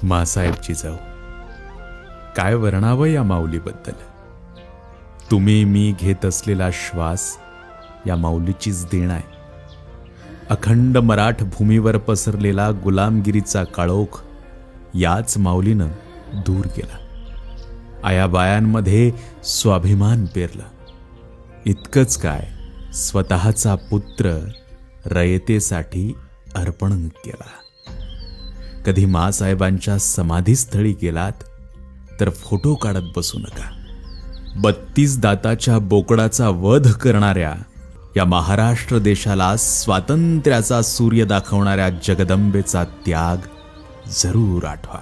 मासाहेबची जाऊ, काय वर्णावं या माऊलीबद्दल. तुम्ही मी घेत असलेला श्वास या माऊलीचीच देण आहे. अखंड मराठ भूमीवर पसरलेला गुलामगिरीचा काळोख याच माऊलीनं दूर केला. आयाबायांमध्ये स्वाभिमान पेरला. इतकंच काय, स्वतःचा पुत्र रयतेसाठी अर्पण केला. कधी मासाहेबांच्या समाधीस्थळी गेलात तर फोटो काढत बसू नका. 32 दाताच्या बोकडाचा वध करणाऱ्या या महाराष्ट्र देशाला स्वातंत्र्याचा सूर्य दाखवणाऱ्या जगदंबेचा त्याग जरूर आठवा.